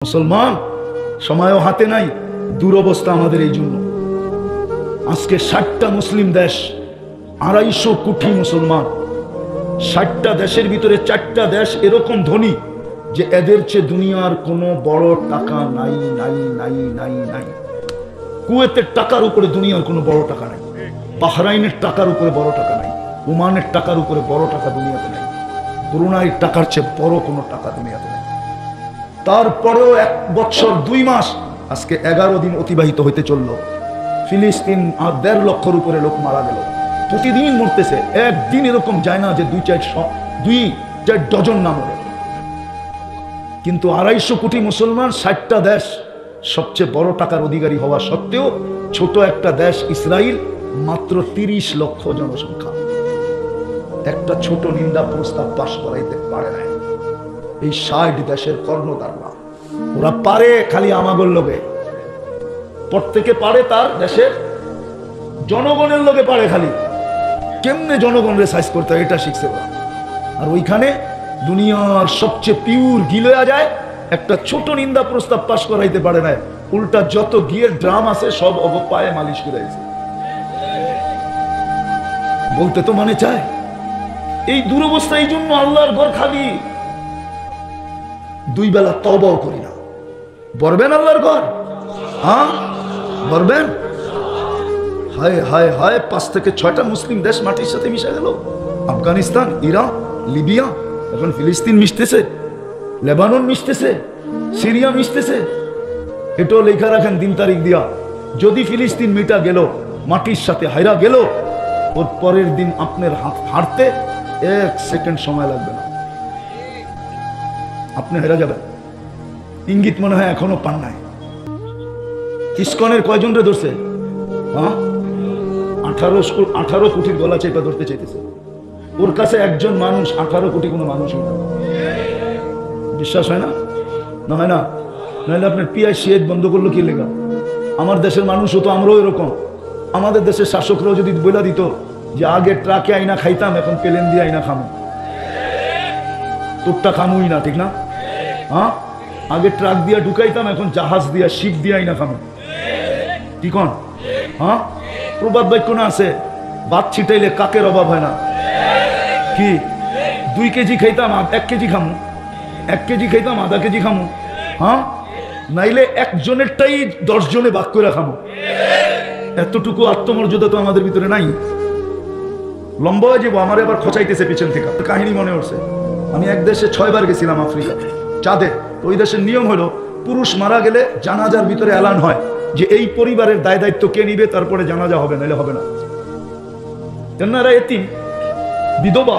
মুসলমান সময়ও হাতে নাই, দুরবস্থা আমাদের এই জন্য। আজকে 60টা মুসলিম দেশ, 250 কোটি মুসলমান, 60টা দেশের ভিতরে 4টা দেশ এরকম ধনী যে এদের চেয়ে দুনিয়ার কোনো বড় টাকা নাই নাই নাই নাই নাই। কুয়েতের টাকার উপরে দুনিয়ার কোনো বড় টাকা নাই, বাহরাইনের টাকার উপরে বড় টাকা নাই, ওমানের টাকার উপরে বড় টাকা দুনিয়াতে নাই, ব্রুনাইয়ের টাকার চেয়ে বড় কোনো টাকা দুনিয়াতে নাই। তারপরেও 1 বছর 2 মাস, আজকে 11 দিন অতিবাহিত হইতে চলল, ফিলিস্তিন আর 1.5 লক্ষের উপরে লোক মারা গেল। প্রতিদিন মরতেছে, একদিন এরকম যায় না যে 2-4 ডজন না মরে। কিন্তু 250 কোটি মুসলমান, 60টা দেশ, সবচেয়ে বড় টাকার অধিকারী হওয়া সত্ত্বেও ছোট একটা দেশ ইসরায়েল, মাত্র 30 লক্ষ জনসংখ্যা, একটা ছোট নিন্দা প্রস্তাব পাশ করাইতে পারে না। এই 60 দেশের কর্ণধাররা, ওরা পারে খালি আমাগর লোকে, প্রত্যেকে পারে তার দেশের জনগণের লোকে পারে, খালি কেমনে জনগণের সাইজ করতে হয় এটা শিখছে ওরা। আর ওইখানে দুনিয়ার সবচেয়ে পিওর গিলোয়া যায়, একটা ছোট নিন্দা প্রস্তাব পাশ করাইতে পারে না, উল্টা যত গিয়ের ড্রাম আছে সব অবপায়ে মালিশ করাইছে। বলতে তো মনে চায় এই দুরবস্থা, এই জন্য আল্লাহর ঘর খালি, 2 বেলা তওবাও করি না। বলবেন আল্লাহর ঘর, হ্যাঁ বলবেন? হায় হায় হায়, 5 থেকে 6টা মুসলিম দেশ মাটির সাথে মিশে গেল। আফগানিস্তান, ইরান, লিবিয়া, এখন ফিলিস্তিন মিশতেছে, লেবানন মিশতেছে, সিরিয়া মিশতেছে। এটাও লেখা রাখেন দিন তারিখ দিয়া, যদি ফিলিস্তিন মিটা গেল, মাটির সাথে হাইরা গেল, ওর পরের দিন আপনার হাঁটতে 1 সেকেন্ড সময় লাগবে না, আপনি হেরা যাবেন। ইঙ্গিত মনে হয় এখনো পান নাই। ইসকনের কয়জন রে ধরছে? হ্যাঁ, 18 কোটির গলা চেপে ধরতে চাইতেছে। ওর কাছে একজন মানুষ 18 কোটি কোনো মানুষই না। বিশ্বাস হয় না? না হয় না? নাহলে আপনার পিয়াই সিয়েদ বন্ধ করলো কি লেখা? আমার দেশের মানুষ হতো, আমরাও এরকম। আমাদের দেশের শাসকরাও যদি বলে দিত যে আগে ট্রাকে আইনা খাইতাম, এখন প্লেন দিয়ে আইনা খামো, তোরটা খামুই না, ঠিক না? হ্যাঁ, আগে ট্রাক দিয়া ঢুকাইতাম, এখন জাহাজ দিয়া শিপ দিয়া আইনা খামো, ঠিক? হ্যাঁ, প্রবাদ বাক্য না আছে, ভাত ছিটাইলে কাকের অভাব হয় না। কি 2 কেজি খাইতাম 1 কেজি খামু, 1 কেজি খাইতাম আধা কেজি খামু, হ্যাঁ, নাইলে একজনেরটাই 10 জনে ভাগ করে খামু। এতটুকু আত্মমর্যাদা তো আমাদের ভিতরে নাই। লম্বা হয়ে যাবো, আমার আবার খোঁচাইতেছে পিছন থেকে। কাহিনী মনে হচ্ছে, আমি এক দেশে 6 বার গেছিলাম, আফ্রিকা চাঁদে। তো ওই দেশের নিয়ম হলো, পুরুষ মারা গেলে জানাজার ভিতরে এলান হয় যে এই পরিবারের দায় দায়িত্ব কে নিবে, তারপরে জানাজা হবে, নাহলে হবে না। এরা এতিম বিধবা,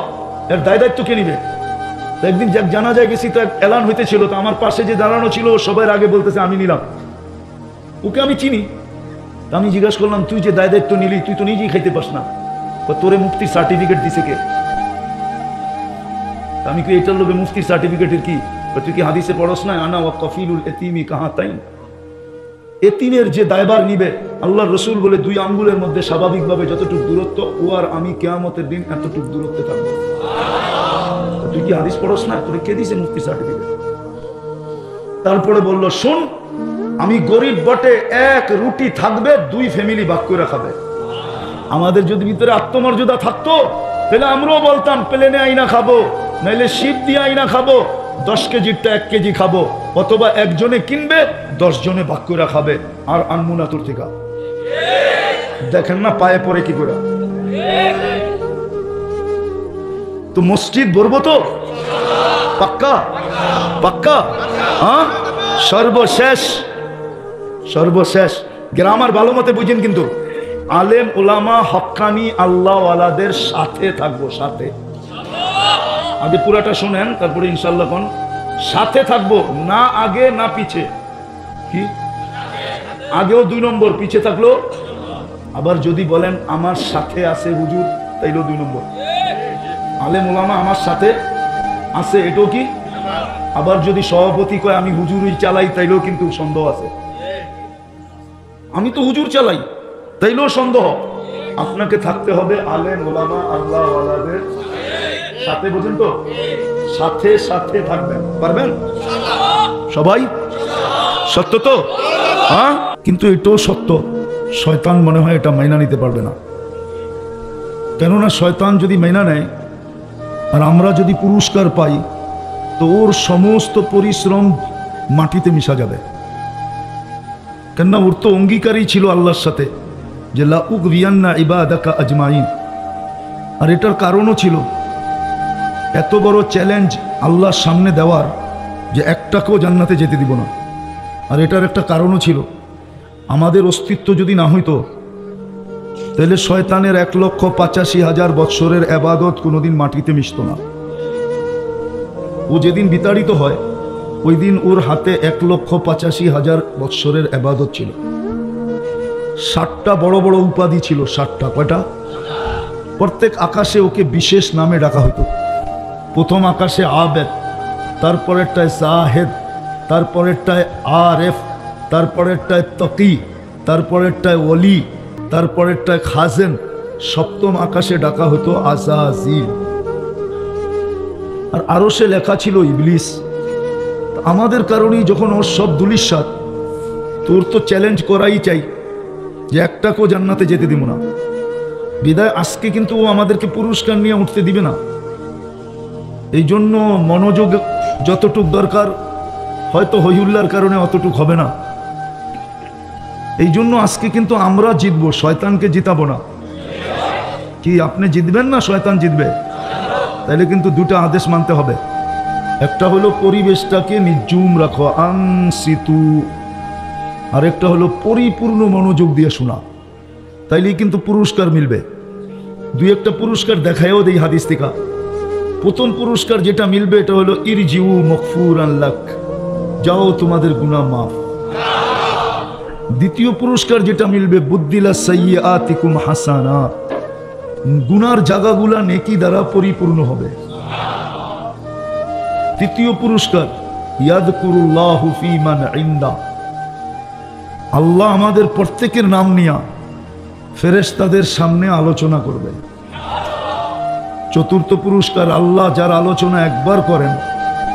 এর দায় দায়িত্ব কে নিবে? একদিন জানাজায় গেছি, তো এলান হইতেছিল, তো আমার পাশে যে দাঁড়ানো ছিল সবাই আগে বলতেছে আমি নিলাম, ওকে আমি চিনি। আমি জিজ্ঞাসা করলাম, তুই যে দায় দায়িত্ব নিলি, তুই তো নিজেই খাইতে পাস না, তোরে মুফতির সার্টিফিকেট দিছে কে? আমি কি এটার লোকে মুফতির সার্টিফিকেটের কি? তুই কি হাদিসে পড়স না, আনা ওয়া কফিলুল এতিমি কাহা তাইন? এতিমের যে দায়ভার নিবে, আল্লাহর রসুল বলে 2 আঙ্গুলের মধ্যে স্বাভাবিকভাবে যতটুকু দূরত্ব, ও আর আমি কিয়ামতের দিন এতটুকু দূরত্বে থাকবো। তুই কি হাদিস পড়স না? তোরে কে দিছে মুফতির সার্টিফিকেট? তারপরে বলল, শোন, আমি গরিব বটে, 1 রুটি থাকবে, 2 ফ্যামিলি ভাগ করে খাবে। আমাদের যদি ভিতরে আত্মমর্যাদা থাকতো, তাহলে আমরাও বলতাম প্লেনে আইনা খাবো, নাইলে শিপ দিয়ে আইনা খাবো, 10 কেজিরটা 1 কেজি খাবো, অথবা একজনে কিনবে 10 জনে ভাগ করে খাবে, আর আনমু না তোর থেকে। দেখেন না পায়ে পড়ে কি করে। তো মসজিদ ভরবো তো পাক্কা পাক্কা, হ্যাঁ। সর্বশেষ সর্বশেষ গ্রামার ভালো মতে বুঝেন, কিন্তু আলেম ওলামা হক্কানি আল্লাহওয়ালাদের সাথে থাকবো, সাথে। আগে পুরাটা শোনেন, তারপরে ইনশাল্লাহ কোন সাথে থাকবো, না আগে না পিছে। কি আগেও 2 নম্বর, পিছে থাকলো। আবার যদি বলেন আমার সাথে আছে হুজুর, তাইলেও 2 নম্বর। আলেম ওলামা আমার সাথে আছে, এটাও কি? আবার যদি সভাপতি কয় আমি হুজুরই চালাই, তাইলেও কিন্তু সন্দেহ আছে। আমি তো হুজুর চালাই, তাইলেও সন্দেহ। আপনাকে থাকতে হবে আলেম ওলামা আল্লাহওয়ালাদের সাথে, বুঝেন তো? সাথে সাথে থাকবেন, পারবেন সবাই? সত্য তো? হ্যাঁ, কিন্তু এটাও সত্য, শয়তান মনে হয় এটা মাইনা নিতে পারবে না। কেননা শয়তান যদি মাইনা নেয় আর আমরা যদি পুরস্কার পাই, তো ওর সমস্ত পরিশ্রম মাটিতে মিশা যাবে। কেননা ওর তো অঙ্গীকারই ছিল আল্লাহর সাথে যে লা উগরিয়ান্না ইবাদাকা আজমাইন। আর এটার কারণও ছিল, এত বড় চ্যালেঞ্জ আল্লাহর সামনে দেওয়ার যে একটাকেও জান্নাতে যেতে দিব না। আর এটার একটা কারণও ছিল, আমাদের অস্তিত্ব যদি না হইতো তাহলে শয়তানের 1,85,000 বৎসরের এবাদত কোনোদিন মাটিতে মিশত না। ও যেদিন বিতাড়িত হয় ওই দিন ওর হাতে 1,85,000 বৎসরের এবাদত ছিল। 60টা বড় বড় উপাধি ছিল। 60টা, কয়টা? প্রত্যেক আকাশে ওকে বিশেষ নামে ডাকা হতো। প্রথম আকাশে আবেদ, তারপরেরটায় জাহেদ, তারপরেরটায় আরেফ, তারপরেরটায় তকি, তারপরেরটায় ওলি, তারপরেরটায় খাজেন। সপ্তম আকাশে ডাকা হতো আজাজিল। আর আরশে লেখা ছিল ইবলিস। আমাদের কারণেই যখন ওর সব দুলিশাত, তোর তো চ্যালেঞ্জ করাই চাই যে একটাকেও জান্নাতে যেতে দিব না। বিদায় আজকে কিন্তু ও আমাদেরকে পুরস্কার নিয়ে উঠতে দিবে না। এই জন্য মনোযোগ যতটুক দরকার, হয়তো হইহুল্লার কারণে অতটুক হবে না। এই জন্য আজকে কিন্তু আমরা জিতবো, শয়তানকে জিতাবো না। কি আপনি জিতবেন না শয়তান জিতবে? তাহলে কিন্তু দুটো আদেশ মানতে হবে। একটা হলো পরিবেশটাকে নির্জুম রাখো, আনসিতু। আর একটা হলো পরিপূর্ণ মনোযোগ দিয়ে শোনা, তাইলেই কিন্তু পুরস্কার মিলবে। দুই একটা পুরস্কার দেখায়ও দেই হাদিস থেকে। প্রথম পুরস্কার যেটা মিলবে এটা হলো ইরজিউ মগফুরান লাক, যাও তোমাদের গুনাহ মাফ। দ্বিতীয় পুরস্কার যেটা মিলবে বুদ্দিলা সাইয়্যাতিকুম হাসানাত, গুনার জায়গাগুলা নেকি দ্বারা পরিপূর্ণ হবে। তৃতীয় পুরস্কার ইয়াযকুরুল্লাহু ফী মান ইনদা, আল্লাহ আমাদের প্রত্যেকের নাম নিয়া ফেরেশতাদের সামনে আলোচনা করবে। চতুর্থ পুরস্কার, আল্লাহ যার আলোচনা একবার করেন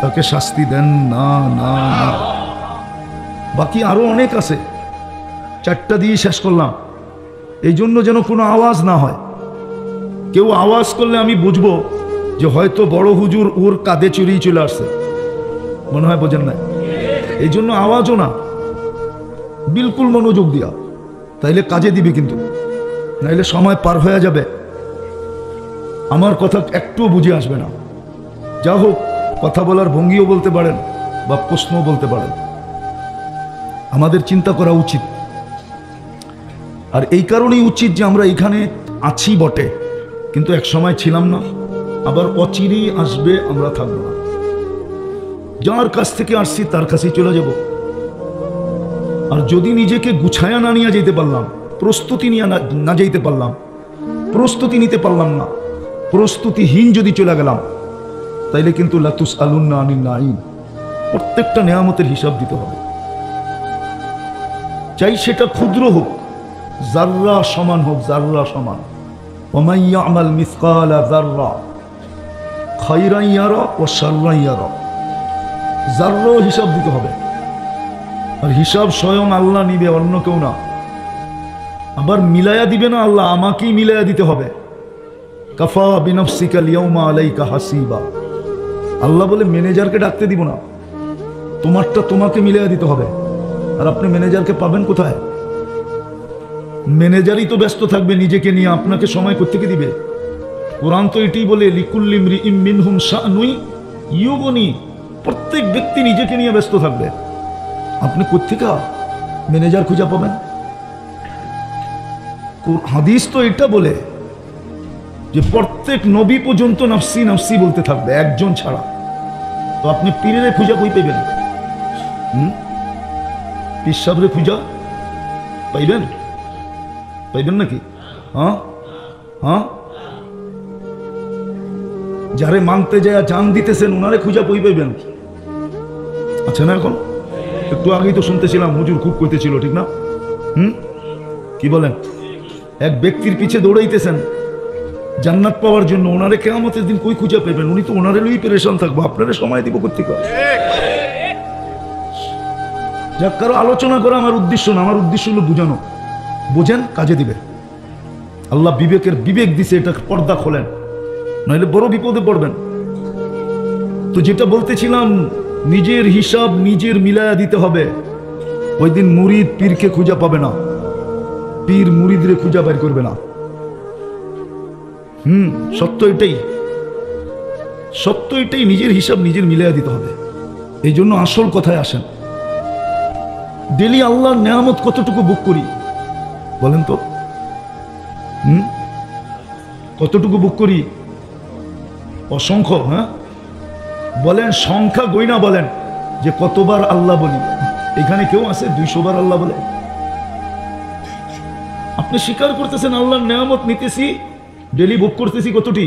তাকে শাস্তি দেন না, না, না। বাকি আরো অনেক আছে, 4টা দিয়ে শেষ করলাম। এই জন্য যেন কোনো আওয়াজ না হয়। কেউ আওয়াজ করলে আমি বুঝবো যে হয়তো বড় হুজুর ওর কাঁধে চড়িয়ে চলে আসছে, মনে হয় বোঝেন না। এই জন্য আওয়াজও না, বিলকুল মনোযোগ দিয়া, তাইলে কাজে দিবে। কিন্তু নাইলে সময় পার হয়ে যাবে, আমার কথা একটুও বুঝে আসবে না। যা হোক, কথা বলার ভঙ্গিও বলতে পারেন বা প্রশ্নও বলতে পারেন। আমাদের চিন্তা করা উচিত। আর এই কারণেই উচিত যে আমরা এখানে আছি বটে, কিন্তু এক সময় ছিলাম না, আবার অচিরেই আসবে, আমরা থাকবো না। যার কাছ থেকে আসছি তার কাছেই চলে যাব। আর যদি নিজেকে গুছায়া না নিয়ে যেতে পারলাম, প্রস্তুতি নিয়ে না যেতে পারলাম, প্রস্তুতি নিতে পারলাম না, প্রস্তুতিহীন যদি চলে গেলাম, তাইলে কিন্তু লাতুস আলুন্না আনিন নাঈম, প্রত্যেকটা নেয়ামতের হিসাব দিতে হবে। চাই সেটা ক্ষুদ্র হোক, জাররা সমান হোক, জাররা সমান। ওমান ইয়ামাল মিসকালা যাররা খায়রান ইয়ারা ওয়া শাররান ইয়ারা, জাররাও হিসাব দিতে হবে। আর হিসাব স্বয়ং আল্লাহ নিবে, অন্য কেউ না। আবার মিলায়া দিবে না আল্লাহ, আমাকেই মিলায়া দিতে হবে। কাফা বিনফসিকা আল-ইয়াওমা আলাইকা হাসিবা, আল্লাহ বলে ম্যানেজারকে ডাকতে দিব না, তোমারটা তোমাকে মিলায়া দিতে হবে। আর আপনি ম্যানেজারকে পাবেন কোথায়? ম্যানেজারই তো ব্যস্ত থাকবে নিজেকে নিয়ে, আপনাকে সময় কোত্থেকে দিবে? কোরআন তো এটাই বলে লিকুল্লি ইমরিইম মিনহুম শা'নুন ইউগনি, প্রত্যেক ব্যক্তি নিজেকে নিয়ে ব্যস্ত থাকবে। আপনি কোত্থেকে ম্যানেজার খুঁজে পাবেন? হাদিস তো এটা বলে যে প্রত্যেক নবী পর্যন্ত নফসি নফসি বলতে থাকবে, একজন ছাড়া। তো আপনি পীরের খুঁজা কই পাইবেন? পীর সাহেবরে খুঁজা পাইবেন? পাইবেন নাকি? হ্যাঁ হ্যাঁ, যারে মানতে যায় জান দিতেছেন ওনারে খুঁজা কই পাইবেন? আচ্ছা না, এখন একটু আগেই তো শুনতেছিলাম হুজুর খুব কইতেছিল, ঠিক না? কি বলেন? এক ব্যক্তির পিছে দৌড়াইতেছেন জান্নাত পাওয়ার জন্য, ওনারে কিয়ামতের দিন কই খুঁজে পাইবেন? উনি তো ওনারে লই পেরেশান থাকবো, আপনারা সময় দিব কোত্থেকে? যাক, কারো আলোচনা করা আমার উদ্দেশ্য না, আমার উদ্দেশ্য হলো বুঝানো। বোঝেন, কাজে দিবে। আল্লাহ বিবেক দিছে, এটা পর্দা খোলেন, নইলে বড় বিপদে পড়বেন। তো যেটা বলতেছিলাম, নিজের হিসাব নিজের মিলায়া দিতে হবে। ওই দিন মুরিদ পীরকে খুঁজা পাবে না, পীর মুরিদরে খুঁজা বের করবে না। সত্য এটাই, সত্য এটাই। নিজের হিসাব নিজের মিলায়া দিতে হবে। এই জন্য আসল কথায় আসেন, ডেলি আল্লাহর নেয়ামত কতটুকু ভোগ করি বলেন তো? কতটুকু ভোগ করি? অসংখ্য। হ্যাঁ বলেন, সংখ্যা গইনা বলেন যে কতবার আল্লাহ বলি। এখানে কেউ আছে 200 বার আল্লাহ বলে? আপনি স্বীকার করতেছেন আল্লাহর নেয়ামত নিতেছি, ডেলি ভোগ করতেছি কতটি?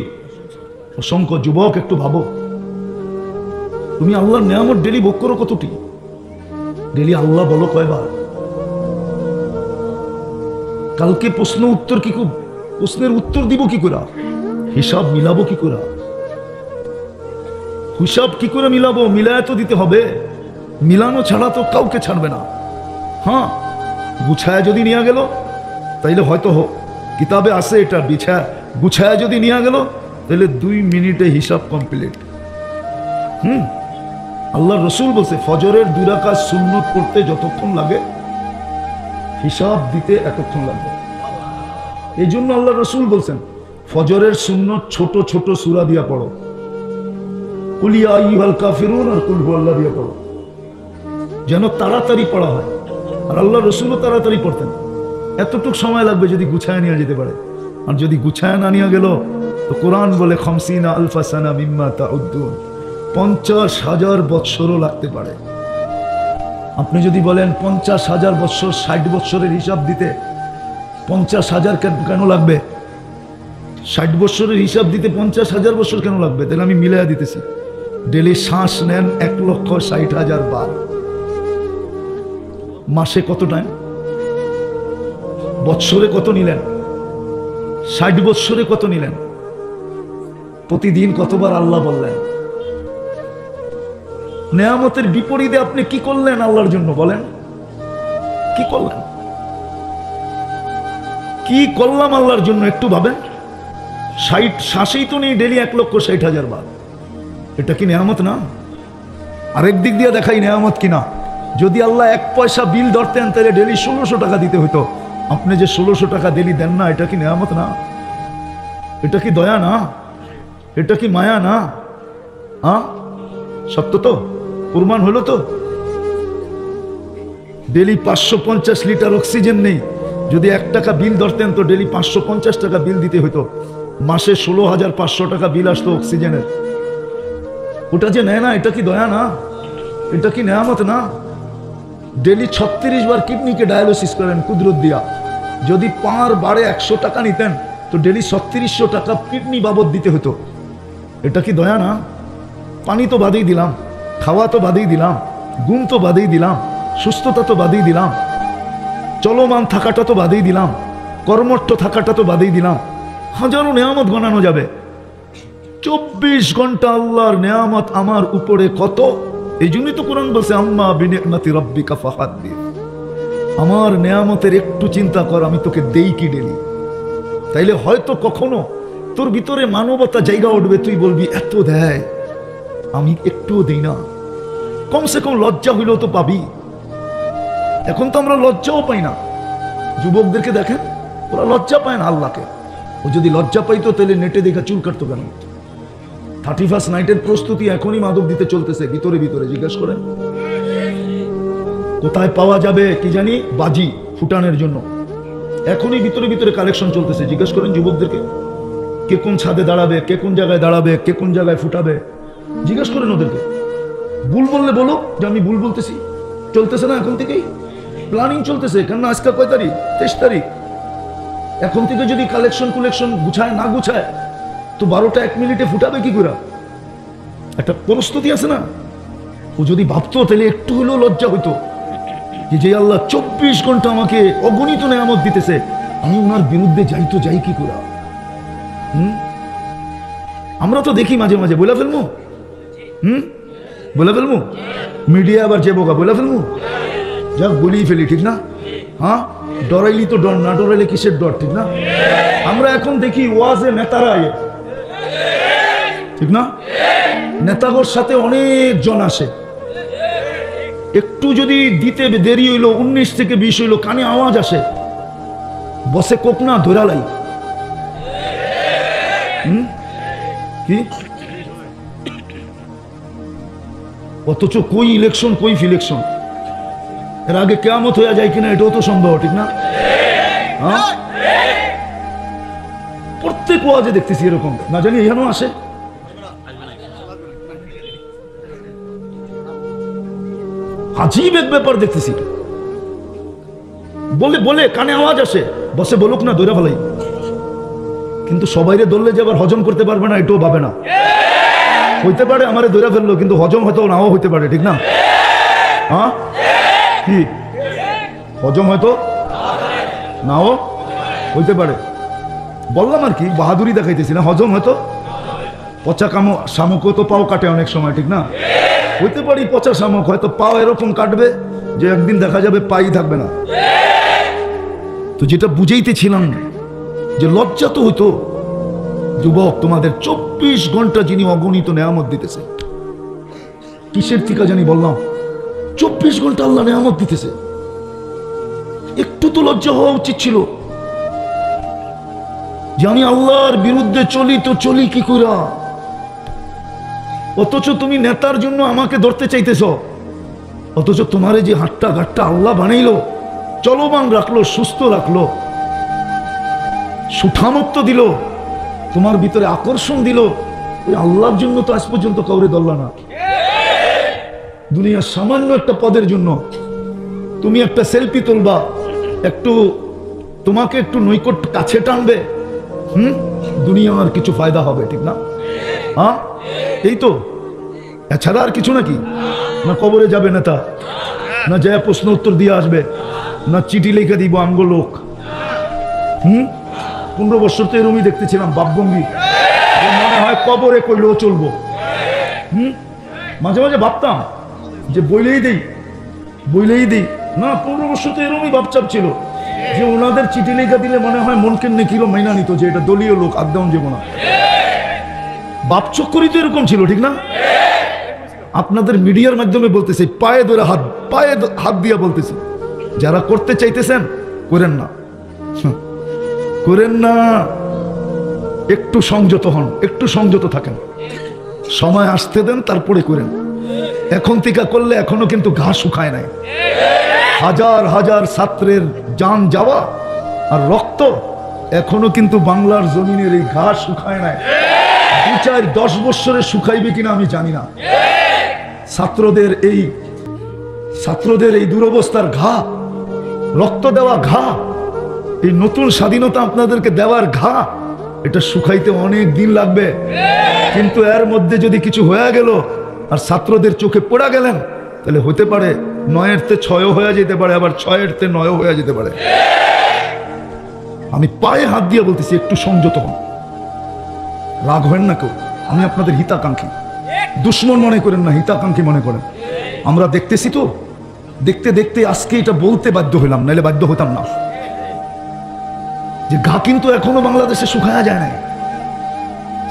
অসংখ্য। যুবক, একটু ভাবো, তুমি আল্লাহর নেয়ামত ডেলি ভোগ করো কতটি? ডেলি আল্লাহ বলো কয়বার? কালকে প্রশ্নের উত্তর দিব কি করে? হিসাব মিলাবো কি করে? হিসাব কি করে মিলাবো? মিলায় তো দিতে হবে। মিলানো ছাড়া তো কাউকে ছাড়বে না। হ্যাঁ, গুছায় যদি নিয়ে গেল তাইলে হয়তো কিতাবে আছে এটা, গুছায় যদি নিয়ে গেল তাহলে 2 মিনিটে হিসাব কমপ্লিট। আল্লাহ রসুল বলছে ফজরের 2 রাকাত সুন্নত পড়তে যতক্ষণ লাগে, হিসাব দিতে এতক্ষণ লাগবে। এই জন্য আল্লাহ রসুল বলছেন ফজরের সুন্নত ছোট ছোট সূরা দিয়া পড়ো, কুল ইয়া আইয়ুহাল কাফিরুন আর কুল হুয়াল্লাহ দিয়া পড়ো, যেন তাড়াতাড়ি পড়া হয়। আর আল্লাহ রসুলও তাড়াতাড়ি পড়তেন। এতটুক সময় লাগবে যদি গুছায় নিয়ে যেতে পারে। আর যদি গুছায় না নিয়ে গেল তো কোরআন বলে 50 আলফা সানা মিম্মা তাউদ্দুন, 50,000 বৎসরও লাগতে পারে। আপনি যদি বলেন 50,000 বৎসর, 60 বৎসরের হিসাব দিতে 50,000 কেন লাগবে? 60 বৎসরের হিসাব দিতে 50,000 বৎসর কেন লাগবে? তাহলে আমি মিলাইয়া দিতেছি। ডেলি শ্বাস নেন 1,60,000 বার। মাসে কত টাইম? বৎসরে কত নিলেন? 60 বৎসরে কত নিলেন? প্রতিদিন কতবার আল্লাহ বললেন? নেয়ামতের বিপরীতে আপনি কি করলেন আল্লাহর জন্য? বলেন, কি করলেন? কি করলাম আল্লাহর জন্য? একটু ভাবেন। 60 শ্বাসেই তো নেই ডেলি 1,60,000 বার। এটা কি নেয়ামত না? আরেক দিক দিয়ে দেখাই নেয়ামত কিনা। যদি আল্লাহ 1 পয়সা বিল ধরতেন তাহলে ডেলি 1600 টাকা দিতে হতো। আপনি যে 1600 টাকা ডেলি দেন না, এটা কি নেয়ামত না? এটা কি দয়া না? এটা কি মায়া না? সত্য তো? প্রমাণ হলো তো? ডেলি 550 লিটার অক্সিজেন নেই, যদি 1 টাকা বিল ধরতেন তো ডেলি 550 টাকা বিল দিতে হতো। মাসে 16,500 টাকা বিল আসতো অক্সিজেনের। ওটা যে নেয় না, এটা কি দয়া না? এটা কি নেয়ামত না? ডেলি 36 বার কিডনিকে ডায়ালিসিস করেন কুদরত দিয়া। যদি পার বারে 100 টাকা নিতেন তো ডেলি 3600 টাকা কিডনি বাবদ দিতে হতো। এটা কি দয়া না? পানি তো বাদেই দিলাম, খাওয়া তো বাদেই দিলাম, ঘুম তো বাদেই দিলাম, সুস্থতা তো বাদেই দিলাম, চলমান থাকাটা তো বাদেই দিলাম, কর্মঠ থাকাটা তো বাদেই দিলাম। হাজারো নেয়ামত গণানো যাবে। 24 ঘন্টা আল্লাহর নেয়ামত আমার উপরে কত। এই জন্যই তো কোরআন বলছে আম্মা বিনিআমাতি রাব্বিকা ফাহাদ্দিস। আমার নেয়ামতের একটু চিন্তা কর, আমি তোকে দেই কি ডেলি। তাইলে হয়তো কখনো তোর ভিতরে মানবতা জায়গা উঠবে, তুই বলবি এত দেয় আমি একটুও দেই না। কমসে কম লজ্জা হইলেও তো পাবি। এখন তো আমরা লজ্জাও পাই না। যুবকদেরকে দেখেন, ওরা লজ্জা পায় না আল্লাহকে। ও যদি লজ্জা পাইতো তাহলে নেটে দেখা চুল কাটতো কেন? 31st নাইটের প্রস্তুতি এখনই মাদক দিতে চলতেছে ভিতরে ভিতরে। জিজ্ঞেস করেন কোথায় পাওয়া যাবে কি জানি বাজি ফুটানোর জন্য, এখনই ভিতরে ভিতরে কালেকশন চলতেছে। জিজ্ঞেস করেন যুবকদেরকে, কে কোন ছাদে দাঁড়াবে, কে কোন জায়গায় দাঁড়াবে, কে কোন জায়গায় ফুটাবে। জিজ্ঞেস করেন ওদেরকে। ভুল বললে বলো যে আমি ভুল বলতেছি। চলতেছে না এখন থেকেই প্ল্যানিং চলতেছে। কেন আজকে কয় তারিখ? 23 তারিখ। এখন থেকে যদি কালেকশন গুছায় না গুছায় তো 12টা 1 মিনিটে ফুটাবে কি করে? একটা প্রস্তুতি আছে না। ও যদি ভাবতো তাহলে একটু হলেও লজ্জা হইতো যে আল্লাহ 24 ঘন্টা আমাকে অগণিত নেয়ামত দিতেছে, আমি ওনার বিরুদ্ধে যাই কি করে। আমরা তো দেখি মাঝে মাঝে বলে ফেলবো, বলে ফেলবো। মিডিয়া আবার যে বোকা বলে ফেলবো। যাক বলেই ফেলি, ঠিক না? হ্যাঁ, ডরাইলি তো ডর, না ডরাইলে কিসের ডর, ঠিক না? আমরা এখন দেখি ওয়াজে নেতারা, ঠিক না? নেতাগর সাথে অনেক জন আসে, একটু যদি দিতে দেরি হইলো 19 থেকে 20 হইলো, কানে আওয়াজ আসে, বসে কোক না ধরালাই। কি অথচ কই ইলেকশন, কই ফিলেকশন, এর আগে কিয়ামত হয়ে যায় কিনা এটাও তো সন্দেহ, ঠিক না? হ্যাঁ, প্রত্যেক ওয়াজে দেখতেছি এরকম, না জানি এখানেও আসে। আজীব এক ব্যাপার দেখতেছি, বলে বলে কানে আওয়াজ আসে, বসে বলুক না দৌড়া ফেলাই, কিন্তু সবাইরে দৌড়লে যে আবার হজম করতে পারবে না এটাও ভাবে না। হইতে পারে আমারে দৌড়া ফেললো, কিন্তু হজম হয়তো নাও হইতে পারে, ঠিক না? হ্যাঁ, কি হজম হয়তো নাও হইতে পারে, বললাম আর কি, বাহাদুরি দেখাইতেছি না। হজম হয়তো, পচা কামো শামুকও তো পাও কাটে অনেক সময়, ঠিক না? হইতে পারি পচা শামুক হয়তো পাও এরকম কাটবে যে একদিন দেখা যাবে পাই থাকবে না। তো যেটা বুঝাইতেছিলাম যে লজ্জা তো হইতো, যুবক তোমাদের 24 ঘন্টা যিনি অগণিত নেয়ামত দিতেছে, কিসের টিকা জানি বললাম, 24 ঘন্টা আল্লাহ নেয়ামত দিতেছে, একটু তো লজ্জা হওয়া উচিত ছিল যে আমি আল্লাহর বিরুদ্ধে চলি, তো চলি কি কইরা? অথচ তুমি নেতার জন্য আমাকে ধরতে চাইতেছ, অথচ তোমারে যে হাট্টা ঘাটটা আল্লাহ বানাইলো, চলমান রাখলো, সুস্থ রাখলো, সুঠামত্ব দিল, তোমার ভিতরে আকর্ষণ দিল, ওই আল্লাহর জন্য তো আজ পর্যন্ত কাউরে ধরলা না। দুনিয়ার সামান্য একটা পদের জন্য তুমি একটা সেলফি তুলবা, একটু তোমাকে একটু নৈকট্য কাছে টানবে, দুনিয়ার কিছু ফায়দা হবে, ঠিক না? হ্যাঁ, এই তো, এছাড়া আর কিছু নাকি? না কবরে যাবে নেতা, না যায় প্রশ্ন উত্তর দিয়ে আসবে, না চিঠি লিখে দিব আমগো লোক। 15 বছর তো এরমই দেখতেছিলাম বাপভঙ্গি, মনে হয় কবরে কইলেও চলবো। মাঝে মাঝে ভাবতাম যে বইলেই দিই না, 15 বছর তো এরমই ভাবচাপ ছিল যে ওনাদের চিঠি লেখা দিলে মনে হয় মনকে নেকিরও মাইনা নিত, যে এটা দলীয় লোক, একদম যাবো না। বাপচক্করই তো এরকম ছিল, ঠিক না? আপনাদের মিডিয়ার মাধ্যমে বলতেছি, পায়ে ধরে হাত দিয়া বলতেছি, যারা করতে চাইতেছেন করেন না, করেন না, একটু সংযত হন, একটু সংযত থাকেন, সময় আসতে দেন, তারপরে করেন। এখন থেকে করলে এখনো কিন্তু ঘা শুকায় নাই, হাজার হাজার ছাত্রের জান যাওয়া আর রক্ত এখনো কিন্তু বাংলার জমিনের এই ঘা শুকায় নাই। 2-4-10 বছরে শুকাইবে কিনা আমি জানি না। ছাত্রদের এই দুরবস্থার ঘা, রক্ত দেওয়া ঘা, এই নতুন স্বাধীনতা আপনাদেরকে দেওয়ার ঘা, এটা শুকাইতে অনেক দিন লাগবে। কিন্তু এর মধ্যে যদি কিছু হয়ে গেল আর ছাত্রদের চোখে পড়া গেলেন, তাহলে হতে পারে 9-তে 6 হয়ে যেতে পারে, আবার 6-তে 9 হয়ে যেতে পারে। আমি পায়ে হাত দিয়ে বলতেছি, একটু সংযত হন, রাগ হবেন না কেউ, আমি আপনাদের হিতাকাঙ্ক্ষী, দুশ্মন মনে করেন না, হিতাকাঙ্ক্ষী মনে করেন। আমরা দেখতেছি তো, দেখতে দেখতে আজকে এটা বলতে বাধ্য হইলাম, নাহলে বাধ্য হতাম না। যে ঘা কিন্তু এখনো বাংলাদেশে শুকায়া যায় না,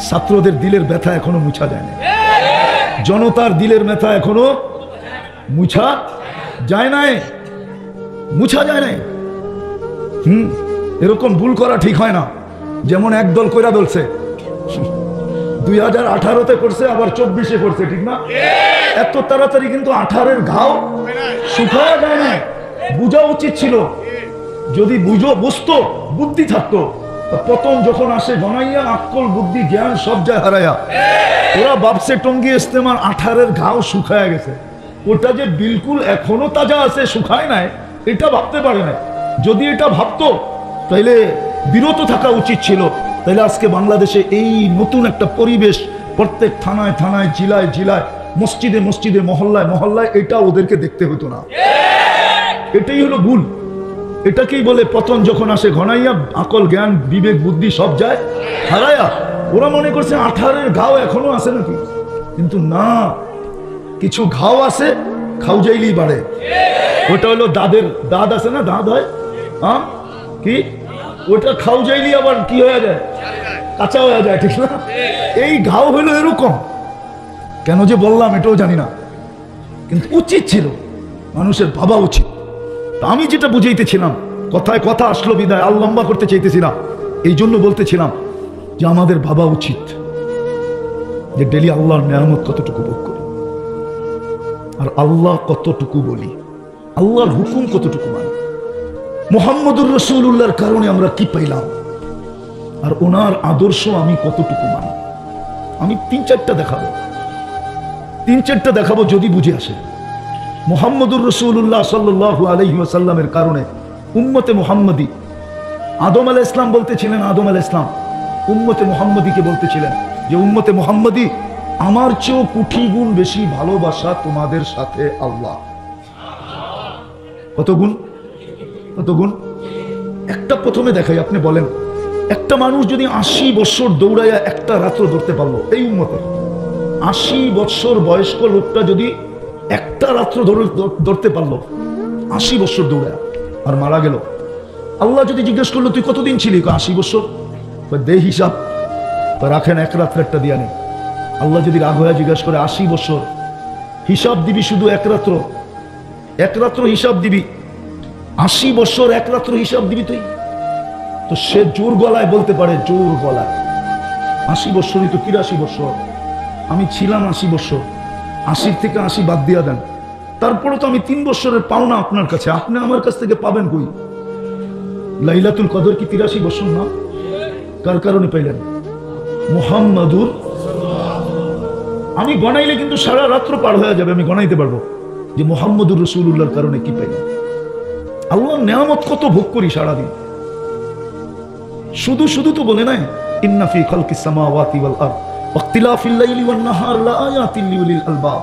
ছাত্রদের দিলের ব্যথা এখনো মুছা যায় না, জনতার দিলের ব্যথা এখনো মুছা যায় নাই, মুছা যায় নাই। এরকম ভুল করা ঠিক হয় না। যেমন একদল কইরা বলছে 2018-তে করছে, আবার 24-এ করছে, ঠিক না? এত তাড়াতাড়ি কিন্তু 18-এর ঘাও শুকায়া যায় না। বুঝা উচিত ছিল, যদি বুঝতো, বুদ্ধি থাকতো, প্রথম যখন আসে গনাইয়া আকল বুদ্ধি জ্ঞান সব যায় হারাইয়া, ওরা ভাবছে টঙ্গী ইস্তেমার 18-এর ঘাও শুকায়া গেছে, ওটা যে বিলকুল এখনো তাজা আছে, শুকায় নাই, এটা ভাবতে পারে না। যদি এটা ভাবতো তাইলে বিরত থাকা উচিত ছিল, তাইলে আজকে বাংলাদেশে এই নতুন একটা পরিবেশ, প্রত্যেক থানায় থানায়, জেলায় জেলায়, মসজিদে মসজিদে, মহল্লায় মহল্লায়, এটা ওদেরকে দেখতে হতো না। এটাই হলো ভুল। এটাকেই বলে পতন যখন আসে ঘনাইয়া আকল জ্ঞান বিবেক বুদ্ধি সব যায় হারায়া। ওরা মনে করছে 18-এর ঘাও এখনো আছে নাকি, কিন্তু না, কিছু ঘাও আছে, খাও যাইলেই বাড়ে। ওটা হলো দাঁতের দাঁত আছে না, দাঁত হয়, হ্যাঁ কি ওটা খাও যাইলি আবার কি হয়ে যায়, কাঁচা হয়ে যায়, ঠিক না? এই ঘাও হলো এরকম। কেন যে বললাম এটাও জানি না, কিন্তু উচিত ছিল, মানুষের ভাবা উচিত। আমি যেটা বুঝাইতেছিলাম, কথায় কথা আসলো বিদায়, আর লম্বা করতে চাইতেছিলাম, এই জন্য বলতেছিলাম যে আমাদের ভাবা উচিত যে ডেলি আল্লাহর নিয়ামত কতটুকু ভোগ করি, আর আল্লাহ কতটুকু বলি, আল্লাহর হুকুম কতটুকু মানি, মুহাম্মদুর রাসূলুল্লাহর কারণে আমরা কি পাইলাম, আর ওনার আদর্শ আমি কতটুকু মানি। আমি তিন চারটা দেখাবো যদি বুঝে আসে। মুহাম্মদুর রাসূলুল্লাহ সাল্লাল্লাহু আলাইহি ওয়াসাল্লামের কারণে উম্মতে মুহাম্মদী, আদম আলাইহিস সালাম বলতেছিলেন, আদম আলাইহিস সালাম উম্মতে মুহাম্মদীকে বলতেছিলেন যে উম্মতে মুহাম্মদী, আমার চেয়েও কোটি গুণ বেশি ভালোবাসা তোমাদের সাথে আল্লাহ। কত গুণ? কত গুণ? একটা প্রথমে দেখাই, আপনি বলেন একটা মানুষ যদি 80 বছর দৌড়াইয়া একটা রাত্র ধরতে পারলো, এই উম্মতে 80 বছর বয়স্ক লোকটা যদি একটা রাত্র ধরতে পারলো, 80 বছর দৌড়ায় আর মারা গেল, আল্লাহ যদি জিজ্ঞেস করলো তুই কতদিন ছিলি, 80 বছর, দে হিসাব, রাখেন এক রাত্রে একটা দিয়া নেই। আল্লাহ যদি রাগ হয়ে জিজ্ঞেস করে 80 বছর হিসাব দিবি, শুধু এক রাত্র হিসাব দিবি, 80 বছর এক রাত্র হিসাব দিবি তুই, তো সে জোর গলায় বলতে পারে, জোর গলায় 80 বছরই তো 83 বছর, আমি ছিলাম 80 বছর, 80 থেকে 80 বাদ দিয়া দেন, তারপরে তো আমি 3 বছরের পাওনা আপনার কাছে, আপনি আমার কাছ থেকে পাবেন কই? লাইলাতুল কদর কি 83 বছর না? কার কারণে পাইলেন? মুহাম্মাদুর। আমি গণাইলে কিন্তু সারা রাত্র পার হয়ে যাবে, আমি গণাইতে পারবো যে মুহাম্মাদুর রাসূলুল্লাহর কারণে কি পাইলাম। আল্লাহর নিয়ামত কত ভোগ করি সারাদিন, শুধু শুধু তো বলে নাই ইন্না ফি খালকিস সামাওয়াতি ওয়াল আরদ ওয়াখতিলাফিল লাইলি ওয়ান নাহার লাআয়াতিন লিউলিল আলবাব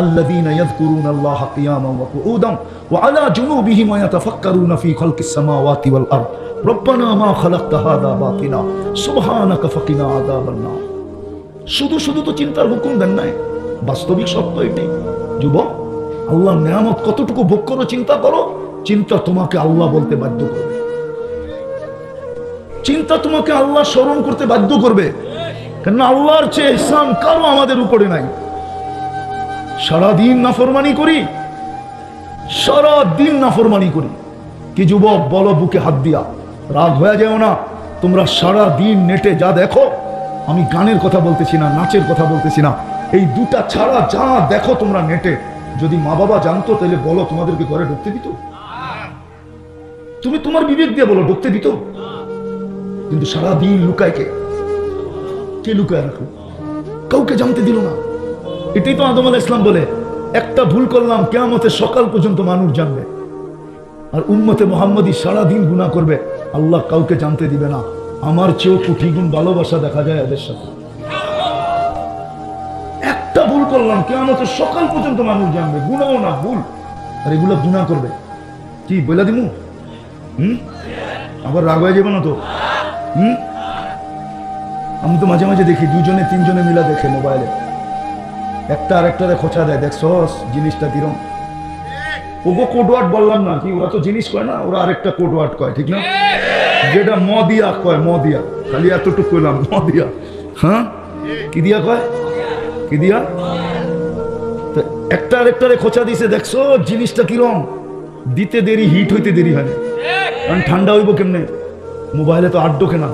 আল্লাযীনা ইয়াযকুরুনাল্লাহা কিয়ামান ওয়া কুউদান ওয়া আলা জুনুবিহিম ওয়া ইয়াতাফাক্কারুনা ফি খালকিস সামাওয়াতি ওয়াল আরদ রব্বানা মা খালাকতা হাযা বাতিলা সুবহানাকা ফাকিনা আযাবান নার। শুধু শুধু তো চিন্তার হুকুম দেন নাই, বাস্তবিক সত্য এটাই। যুবক, আল্লাহর নিয়ামত কতটুকু ভোগ করো চিন্তা করো, চিন্তা তোমাকে আল্লাহ বলতে বাধ্য করবে, চিন্তা তোমাকে আল্লাহ স্মরণ করতে বাধ্য করবে, কেন আল্লাহর চেয়ে ইহসান কারো আমাদের উপরে নাই। সারাদিন নাফরমানি করি, সারাদিন নাফরমানি করি। কি যুবক বলো বুকে হাত দিয়া, রাগ হয়ে যাও না। তোমরা সারা দিন নেটে যা দেখো, আমি গানের কথা বলতেছি না, নাচের কথা বলতেছি না, এই দুটা ছাড়া যা দেখো তোমরা নেটে, যদি মা বাবা জানতো তাহলে বলো তোমাদেরকে ঘরে ঢুকতে দিত? তুমি তোমার বিবেক দিয়ে বলো ঢুকতে দিত? কিন্তু সারাদিন লুকায় কে লুকায় রাখো, কাউকে জানতে দিল না। এটাই তো আদম আলাইহিস সালাম বলে, একটা ভুল করলাম কিয়ামতের সকাল পর্যন্ত মানুষ জানবে। আর উম্মতে মুহাম্মদী সারাদিন গুনাহ করবে, আল্লাহ কাউকে জানতে দিবে না। আমার চেয়েও কোটি গুণ ভালোবাসা দেখা যায় এদের সাথে। একটা ভুল করলাম কিয়ামতের সকাল পর্যন্ত মানুষ জানবে, গুনাহ না ভুল, আর এগুলো গুনাহ করবে। কি বইলা দিমু? আবার রাগ হয়ে যাবে না তো? আমি তো মাঝে মাঝে দেখি 2-3 মিলা দেখে মোবাইলে, একটা আরেকটারে খোঁচা দেয়, দেখছস জিনিসটা কিরম। ওগো কোড ওয়ার্ড বললাম না কি, ওরা তো জিনিস কয় না, ওরা আরেকটা কোড ওয়ার্ড কয়, ঠিক না? যেটা মদিয়া কয়, মদিয়া, খালি এতটুকু কইলাম মদিয়া। হ্যাঁ, কি দিয়া কয়? কি দিয়া? একটা আরেকটারে খোঁচা দিছে, দেখছো জিনিসটা কিরম। দিতে দেরি, হিট হইতে দেরি হয় না, কারণ ঠান্ডা হইব কেমনে? মোবাইলে তো আড্ডোকে না,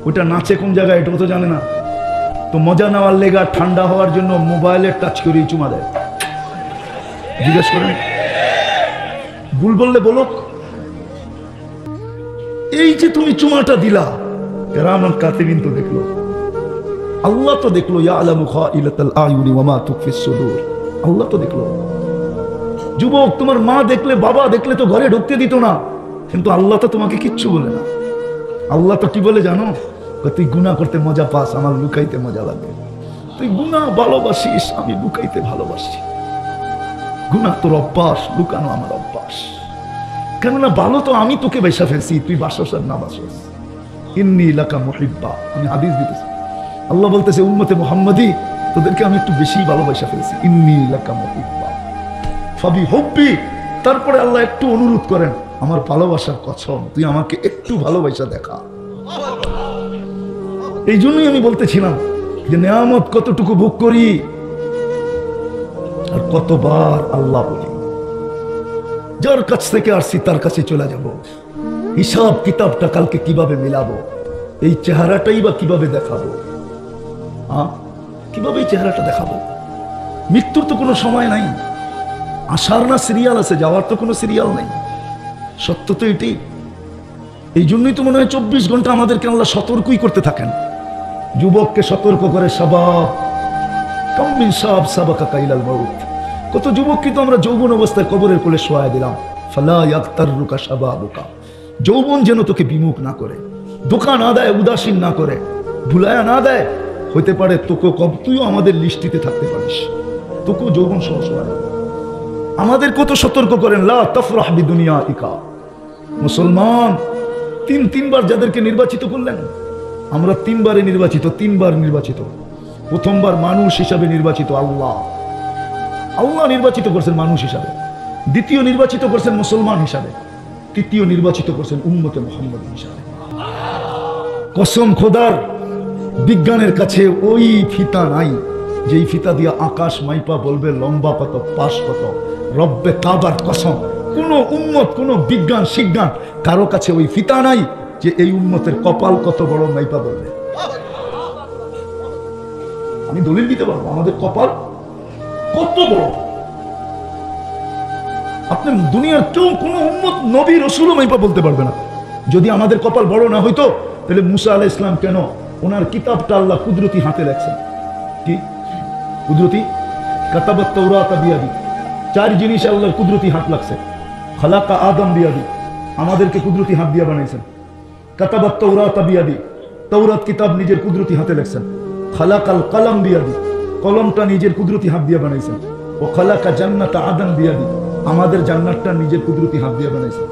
ওইটা নাচে কোন জায়গায় এটাও তো জানে না। তো মজা নেওয়ার লেগা ঠান্ডা হওয়ার জন্য মোবাইলে টাচ করে চুমা দেয়। জিজ্ঞেস করেন, ভুল বললে বলো। এই যে তুমি চুমাটা দিলা, কিরামান কাতিবিন তো দেখলো, আল্লাহ তো দেখলো, ইয়ালামু খাইলাতাল আয়ুনি ওয়া মা তুখফিস সুদূর, আল্লাহ তো দেখলো। যুবক, তোমার মা দেখলে, বাবা দেখলে তো ঘরে ঢুকতে দিত না, কিন্তু আল্লাহ তো তোমাকে কিচ্ছু বলে না। আল্লাহ তো কি বলে জানো? তুই গুনাহ করতে মজা পাস, আমার লুকাইতে মজা লাগে। তুই গুনাহ ভালোবাসিস, আমি লুকাইতে ভালোবাসি। গুনাহ তোর অভ্যাস, লুকানো আমার অভ্যাস। কেননা ভালো তো আমি তোকে বেশা ফেলছি, তুই বাসস আর না বাসস। ইন্নী লাকা মুহিব্বা, আমি হাদিস দিতেছি, আল্লাহ বলতেছে উম্মতে মুহাম্মদী তোদেরকে আমি একটু বেশি ভালোবাসা ফেলছি। ইন্নী লাকা মুহিব্বা ফাবি হুব্বি তারপরে আল্লাহ একটু অনুরোধ করেন, আমার ভালোবাসার কসম তুই আমাকে একটু ভালোবাসা দেখা। এই জন্যই আমি বলতেছিলাম যে নেয়ামত কতটুকু ভোগ করি আর কতবার আল্লাহ বলি, যার কাছ থেকে আসছি তার কাছে চলে যাব, হিসাব কিতাবটা কালকে কিভাবে মিলাবো, এই চেহারাটাই বা কিভাবে দেখাবো, কিভাবে এই চেহারাটা দেখাবো? মৃত্যুর তো কোনো সময় নাই, আসার না সিরিয়াল আছে, যাওয়ার তো কোনো সিরিয়াল নাই। সত্য তো এটি। এই জন্যই তো মনে হয় 24 ঘন্টা আমাদেরকে আল্লাহ সতর্কই করতে থাকেন। যুবককে সতর্ক করে শাবাব কামিন সাব সাবাকা কাইলাল মাউত। কত যুবককে তো আমরা যৌবন অবস্থায় কবরের কোলে শোয়ায় দিলাম। ফালা ইয়াক্তারুকা শাবাবুকা, যৌবন যেন তোকে বিমুখ না করে, ধোঁকা না দেয়, উদাসীন না করে, ভুলায়া না দেয়। হইতে পারে তোকে তুইও আমাদের লিস্টিতে থাকতে পারিস, তোকেও যৌবন সহ শোয়ায়। আমাদের কত সতর্ক করেন, লা তাফরাহ বিদুনিয়াইকা। মুসলমান তিনবার যাদেরকে নির্বাচিত করলেন, আমরা 3 বারে নির্বাচিত, 3 বার নির্বাচিত। প্রথমবার মানুষ হিসাবে নির্বাচিত আল্লাহ, আল্লাহ নির্বাচিত করছেন মানুষ হিসাবে। দ্বিতীয় নির্বাচিত করছেন মুসলমান হিসাবে। তৃতীয় নির্বাচিত করছেন উম্মতে মুহাম্মদ হিসাবে। কসম খোদার, বিজ্ঞানের কাছে ওই ফিতা নাই যেই ফিতা দিয়ে আকাশ মাইপা বলবে লম্বা কত, পাশ কত। রব্বে কাবার কসম, কোন উম্মত, কোন বিজ্ঞান শিজ্ঞান কারো কাছে ওই ফিতা নাই যে এই উম্মতের কপাল কত বড় মাইপা বলবে। আমি দলিল দিতে পারবো আমাদের কপাল কত বড়। আপনি দুনিয়ার কেউ কোন উম্মত, নবী, রাসূলও মাইপা বলতে পারবে না। যদি আমাদের কপাল বড় না হইতো তাহলে মুসা আলাইহিস সালাম কেন ওনার কিতাবটা আল্লাহ কুদরতি হাতে লেখছেন? কি কুদরতি? কাতাবাত তাওরাত বিয়াদি। 4 জিনিস আল্লাহর কুদরতি হাত লাগছে। খালাকা আদম বিয়াদি, আমাদেরকে কুদরতি হাত দিয়ে বানাইছেন। কাতাবাত তাওরাত বিয়াদি, তাওরাত কিতাব নিজের কুদরতি হাতে লেখছেন। খালাকাল কলম বিয়াদি, কলমটা নিজের কুদরতি হাত দিয়ে বানাইছেন। ও খালাকা জান্নাত আদম বিয়াদি, আমাদের জান্নাতটা নিজের কুদরতি হাত দিয়ে বানাইছেন।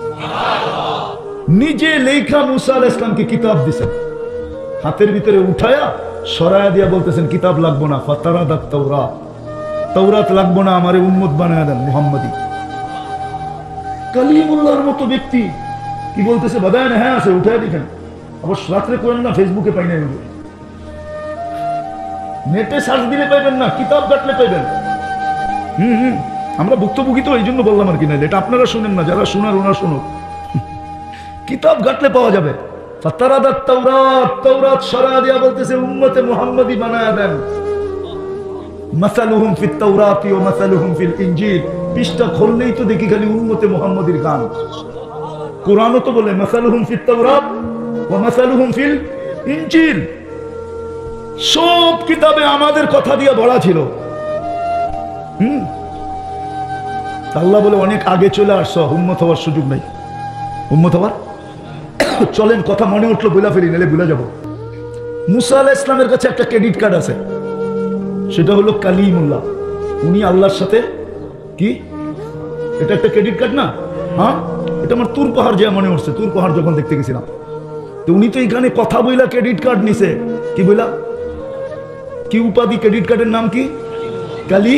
নিজে লেখা মুসা আলাইহিস সালামকে কিতাব দিছেন, হাতের ভিতরে উঠায়া সরায়া দিয়া বলতেছেন কিতাব লাগবো না, ফাতারাদাত তাওরাত, তাওরাত লাগবো না, আমারে উম্মত বানায়া দেন মুহাম্মদী। কালিমুল্লাহর মতো ব্যক্তি কি বলতেছে? বাদায় না, হ্যাঁ আছে, উঠায়া দেখেন। অবশ্য রাত্রে করেন না, ফেসবুকে পাই না, নেটে সার্চ দিলে পাইবেন না, কিতাব ঘাটলে পাইবেন। আমরা ভুক্তভোগী তো এই জন্য বললাম আর কি, না এটা আপনারা শুনেন না, যারা শোনার ওনারা শুনুক। কিতাব ঘাটলে পাওয়া যাবে। ফাতারাদাত তাওরাত, তাওরাত সরায়া দিয়া বলতেছে উম্মতে মুহাম্মদী বানায়া দেন। মাসালুহুম ফিত তাওরাতি ওয়া মাসালুহুম ফিল ইনজিল, পৃষ্ঠা খুললেই তো দেখি খালি উম্মতে মুহাম্মদীর গান। কোরআনও তো বলে মাসালুহুম ফিত তাওরাত ওয়া মাসালুহুম ফিল ইনজিল। সব কিতাবে আমাদের কথা দিয়ে ভরা ছিল। আল্লাহ বলে অনেক আগে চলে আসছো, উম্মত হওয়ার সুযোগ নাই। উম্মত হওয়ার চলেন, কথা মনে উঠলো বইলা ফেলি, নাহলে ভুলে যাব। মুসা আলাইহিস সালামের কাছে একটা ক্রেডিট কার্ড আছে, সেটা হলো কালিমুল্লাহ। উনি আল্লাহর সাথে কি, এটা একটা ক্রেডিট কার্ড না? হ্যাঁ, এটা আমার তুর পাহাড় যা মনে উঠছে, তুর পাহাড় যখন দেখতে গেছিলাম, তো উনি তো এখানে কথা বইলা ক্রেডিট কার্ড নিছে। কি বইলা? কি উপাধি ক্রেডিট কার্ডের নাম কি? কালি।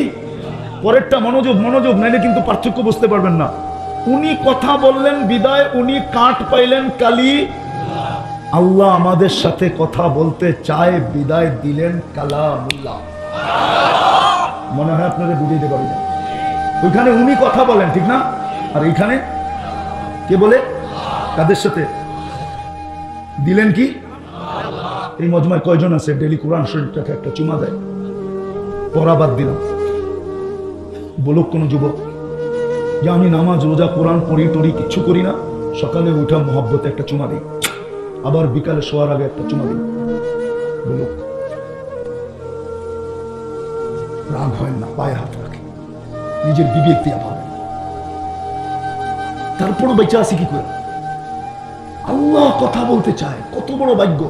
পরেরটা মনোযোগ, মনোযোগ, নাইলে কিন্তু পার্থক্য বুঝতে পারবেন না। উনি কথা বললেন বিদায়, উনি কাঠ পাইলেন কালি। আল্লাহ আমাদের সাথে কথা বলতে চায়, বিদায় দিলেন কালামুল্লাহ। মনে হয় আপনাদের বুঝাইতে পারি না। ওইখানে উনি কথা বলেন, ঠিক না? আর এইখানে কে বলে? কাদের সাথে দিলেন? কি এই মজমায় কয়জন আছে ডেলি কোরআন শরীফটাকে একটা চুমা দেয়? পড়া বাদ দিলাম, বলুক কোন যুবক যে আমি নামাজ রোজা কোরআন পড়ি টড়ি কিচ্ছু করি না, সকালে উঠা মহব্বতে একটা চুমা দিই, আবার বিকালে শোয়ার আগে একটা চুমা দিই। বলুক। রাগ হয় না, পায়ে হাত রাখে, নিজের বিবেক দিয়া ভাবেন। তারপরও বেঁচে আছি কি করে? আল্লাহ কথা বলতে চায়, কত বড় ভাগ্য।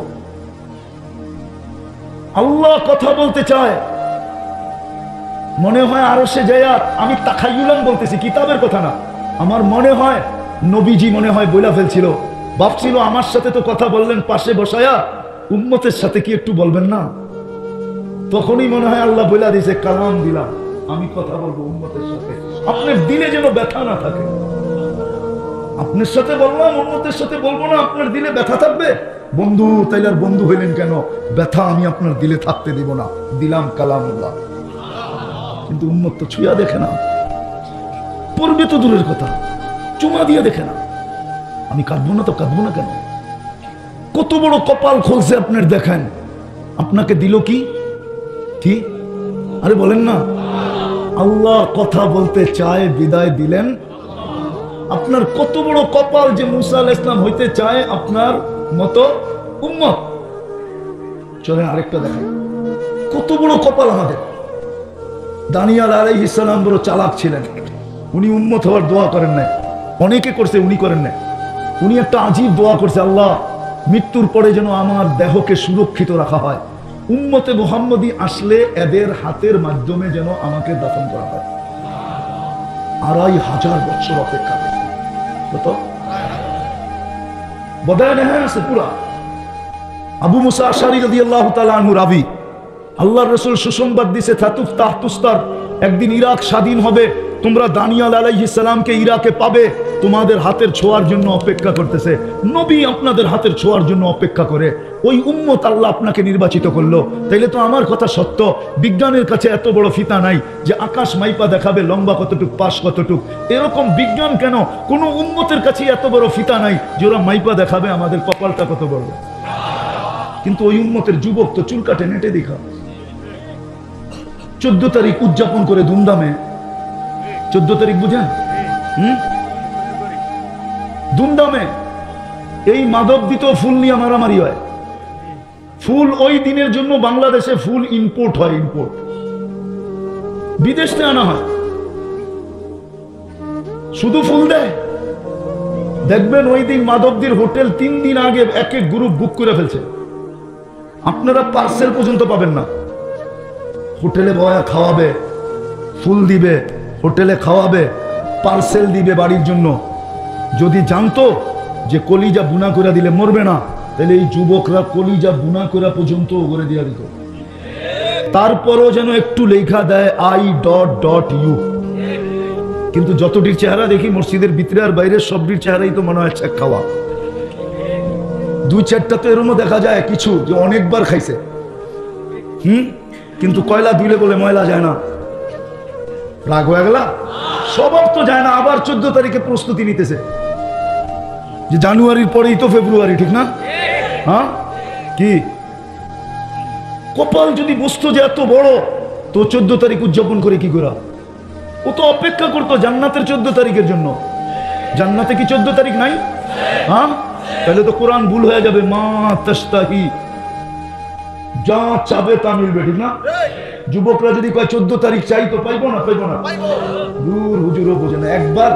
আল্লাহ কথা বলতে চায়। মনে হয় আরো সে জায়াত, আমি তাখাইয়ুলান বলতেছি, কিতাবের কথা না। আমার মনে হয় নবীজি মনে হয় বইলা ফেলছিল, ভাবছিল আমার সাথে তো কথা বললেন পাশে বসায়া, উম্মতের সাথে কি একটু বলবেন না? তখনই মনে হয় আল্লাহ বইলা দিয়েছে কালাম দিলাম। আমি কথা বলবো উম্মতের সাথে, আপনার দিলে যেন ব্যথা না থাকে। আপনার সাথে বললাম, উম্মতের সাথে বলবো না, আপনার দিলে ব্যথা থাকবে। বন্ধু তাইলে আর বন্ধু হইলেন কেন? ব্যথা আমি আপনার দিলে থাকতে দিব না, দিলাম কালামুল্লাহ। কিন্তু উম্মত তো ছুঁয়া দেখে না, পড়বে তো দূরের কথা, চুমা দিয়ে দেখে না। আমি কাঁদবো না তো কাঁদবো না কেন? কত বড় কপাল খুলছে আপনার, দেখেন আপনাকে দিল কি কি? আরে বলেন না, আল্লাহ কথা বলতে চায়, বিদায় দিলেন। আপনার কত বড় কপাল যে মুসা আলাইহিস সালাম হইতে চায় আপনার মতো উম্মত। চলেন আরেকটা দেখেন, কত বড় কপাল আমাদের। দানিয়াল আলাইহিস সালাম বড় চালাক ছিলেন, উনি উম্মত হওয়ার দোয়া করেন না, অনেকে করছে, উনি করেন না। উনি একটা আজীব দোয়া করছে, আল্লাহ মৃত্যুর পরে যেন আমার দেহকে সুরক্ষিত রাখা হয়, উম্মতে মুহাম্মদী আসলে এদের হাতের মাধ্যমে যেন আমাকে দাফন করা হয়। 2500 বছর অপেক্ষা করছে। কত বদায় নেহা আছে পুরা। আবু মুসা আশআরী রাদিয়াল্লাহু তাআলা আনহু রাবী, আল্লাহর রাসূল সুসংবাদ দিয়েছে তাতুফ তাহতুস্তার, একদিন ইরাক স্বাধীন হবে, তোমরা দানিয়াল আলাইহিস সালামকে ইরাকে পাবে, তোমাদের হাতের ছোঁয়ার জন্য অপেক্ষা করতেছে। নবী আপনাদের হাতের ছোঁয়ার জন্য অপেক্ষা করে, ওই উম্মত আল্লাহ আপনাকে নির্বাচিত করলো। তাইলে তো আমার কথা সত্য, বিজ্ঞানের কাছে এত বড় ফিতা নাই যে আকাশ মাইপা দেখাবে লম্বা কতটুক পাশ কতটুক, এরকম বিজ্ঞান কেন? কোন উম্মতের কাছে এত বড় ফিতা নাই যে ওরা মাইপা দেখাবে আমাদের কপালটা কত বড়। কিন্তু ওই উম্মতের যুবক তো চুল কাটে নেটে দেখা 14 তারিখ উদযাপন করে ধুমধামে। 14 তারিখ বুঝেন? ধুমধামে এই মাদক দিত ফুল নিয়ে মারামারি হয়। ফুল ওই দিনের জন্য বাংলাদেশে ফুল ইম্পোর্ট হয়, ইম্পোর্ট বিদেশ থেকে আনা হয়, শুধু ফুল দেয়। দেখবেন ওই দিন মাদকদের হোটেল 3 দিন আগে এক এক গ্রুপ বুক করে ফেলছে, আপনারা পার্সেল পর্যন্ত পাবেন না। হোটেলে বয়া খাওয়াবে, ফুল দিবে, হোটেলে খাওয়াবে, পার্সেল দিবে বাড়ির জন্য। যদি জানতো যে কলিজা বুনা করে দিলে মরবে না, তাহলে এই যুবকরা কলিজা বুনা করে পর্যন্ত করে দিয়া দিত। তারপরও যেন একটু লেখা দেয় I.U। কিন্তু যতটির চেহারা দেখি মসজিদের ভিতরে আর বাইরে সবটির চেহারাই তো মনে হয় চেক খাওয়া। 2-4টা তো এরমও দেখা যায় কিছু যে অনেকবার খাইছে, কিন্তু কয়লা ধুইলে বলে ময়লা যায় না। রাগ হয়ে গেল, স্বভাব তো যায় না। আবার 14 তারিখে প্রস্তুতি নিতেছে যে জানুয়ারির পরেই তো ফেব্রুয়ারি, ঠিক না? হ্যাঁ, কি কপাল যদি বুঝতো যে এত বড়, তো 14 তারিখ উদযাপন করে কি করা? ও তো অপেক্ষা করতো জান্নাতের 14 তারিখের জন্য। জান্নাতে কি 14 তারিখ নাই? হ্যাঁ, তাহলে তো কোরআন ভুল হয়ে যাবে, মা তাশতাহি, যা চাবে তা মিলবে, ঠিক না? যুবকরা যদি কয় 14 তারিখ চাই, তো পাইবো না, পাইবো না, দূর হুজুরও বোঝে না। একবার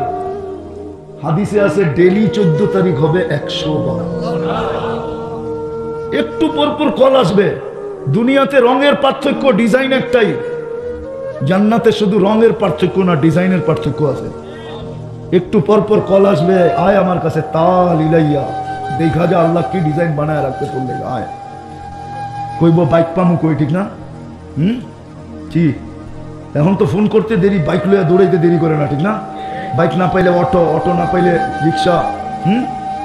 হাদিসে আছে ডেলি 14 তারিখ হবে 100 বার। একটু পরপর কল আসবে। দুনিয়াতে রঙের পার্থক্য, ডিজাইন একটাই। জান্নাতে শুধু রঙের পার্থক্য না, ডিজাইনের পার্থক্য আছে। একটু পরপর কল আসবে, আয় আমার কাছে, তাল ইলাইয়া, দেখা যা আল্লাহ কি ডিজাইন বানায় রাখতে পড়লে, আয়। কইব বাইক পামু কই, ঠিক না? কি এখন তো ফোন করতে দেরি, বাইক লইয়া দৌড়াইতে দেরি করে না, ঠিক না? বাইক না পাইলে অটো, অটো না পাইলে রিক্সা,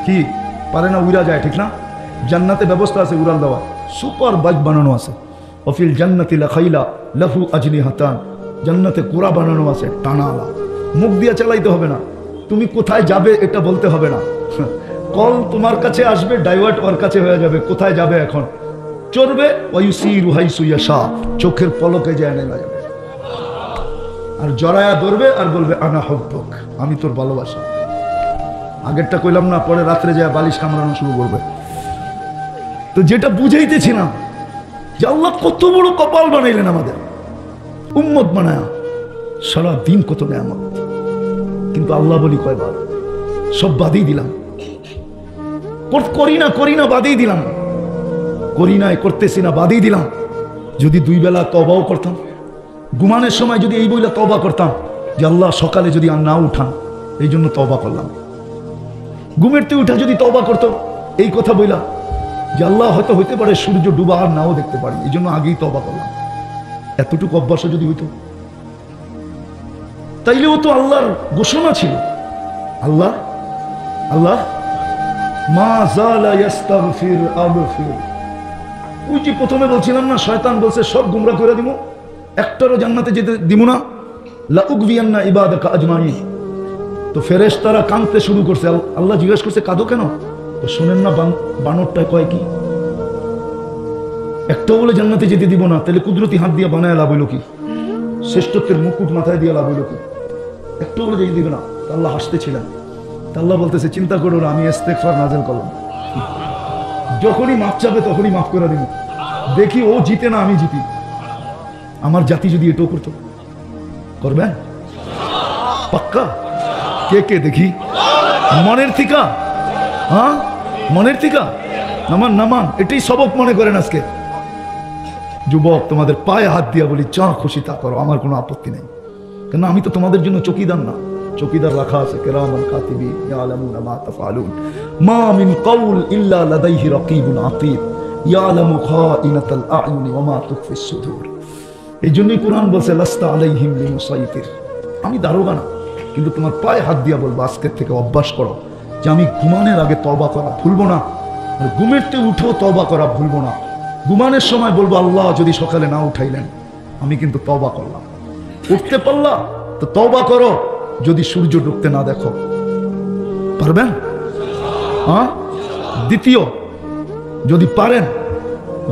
কি পারে না, উড়া যায়, ঠিক না? জান্নাতে ব্যবস্থা আছে উড়াল দেওয়া, সুপার বাইক বানানো আছে। অফিল জান্নাতি লাখাইলা লাহু আজনিহাতান, জান্নাতে কোরা বানানো আছে টানালা, মুখ দিয়ে চালাইতে হবে না। তুমি কোথায় যাবে এটা বলতে হবে না, কল তোমার কাছে আসবে, ডাইভার্ট ওর কাছে হয়ে যাবে। কোথায় যাবে এখন? চড়বে, ওয়ায়ুসিরু হাইসু ইয়াশা, চোখের পলকে যায় নেমে যাবে। আর জড়ায়া ধরবে আর বলবে আনা হুব্বুক, আমি তোর ভালোবাসা। আগেরটা কইলাম না, পরে রাত্রে যায় বালিশ কামড়ানো শুরু করবে। তো যেটা বুঝাইতেছিলাম যে আল্লাহ কত বড় কপাল বানাইলেন আমাদের, উম্মত বানায়া সারা দিন কত নেয়ামত। কিন্তু আল্লাহ বলি কয়বার, সব বাদেই দিলাম, করি না বাদেই দিলাম, করি না, করতেছি না বাদেই দিলাম। যদি 2 বেলা তওবাও করতাম, ঘুমানোর সময় যদি এই বইলা তওবা করতাম যে আল্লাহ সকালে যদি আর না উঠান, এই জন্য তওবা করলাম। ঘুমের থেকে উঠা যদি তওবা করতো এই কথা বইলা যে আল্লাহ হয়তো হইতে পারে সূর্য ডুবা আর নাও দেখতে পারি, এই জন্য আগেই তওবা করলাম। এতটুকু অভ্যাস যদি হইতো, তাইলেও তো আল্লাহর ঘোষণা ছিল। আল্লাহ আল্লাহ মা জালা ইস্তাগফির আগফির। ওই যে প্রথমে বলছিলাম না, শয়তান বলছে সব গুমরা করে দিব, একটারও জান্নাতে যেতে দিব না, লা উগবিয়ান্না ইবাদাকা আজমাইন। তো ফেরেশতারা কাঁদতে শুরু করছে। আল্লাহ জিজ্ঞাসা করছে কাঁদো কেন? তো শুনেন না বানরটা কয় কি, একটাও বলে জান্নাতে যেতে দিব না, তাহলে কুদরতি হাত দিয়ে বানায় লাভ হইল কি? শ্রেষ্ঠত্বের মুকুট মাথায় দিয়ে লাভ হইল কি? একটাও বলে যেতে দিবে না। আল্লাহ হাসতেছিলেন। আল্লাহ বলতেছে চিন্তা করো না, আমি ইস্তেগফার নাযিল করলাম, যখনই মাপ চাবে তখনই মাফ করে দিব। দেখি ও জিতে না আমি জিতি। আমার জাতি যদি এটাও করতো, করবেন পাক্কা? কে কে দেখি মনের থিকা, হ্যাঁ মনের থিকা নামান নামান, এটাই সবক মনে করেন আজকে। যুবক, তোমাদের পায়ে হাত দিয়া বলি যা খুশি তা করো, আমার কোনো আপত্তি নেই। কেন আমি তো তোমাদের জন্য চকিদার না, চকিদার রাখা আছে কিরামান কাতিবিন ইয়ালামুনা মা তাফআলুন মা মিন কাউল ইল্লা লাদাইহি রাকিবুন আতীদ ইয়ালামু খাইনাতাল আ'য়ুনি ওয়া মা তুখফিস সুদূর। এই জন্যই কোরআন বলছে লাস্তা আলাইহিম বিমুসাইতির। আমি দারোগা না, কিন্তু তোমার পায়ে হাত দিয়া বলবো আজকের থেকে অভ্যাস করো যে আমি ঘুমানোর আগে তওবা করা ভুলবো না, আর ঘুমেরতে উঠেও তওবা করা ভুলবো না। ঘুমানোর সময় বলবো আল্লাহ যদি সকালে না উঠাইলেন আমি কিন্তু তওবা করলাম। উঠতে পারলা তো তওবা করো, যদি সূর্য ডুবতে না দেখো। পারবেন? হ্যাঁ। দ্বিতীয়, যদি পারেন,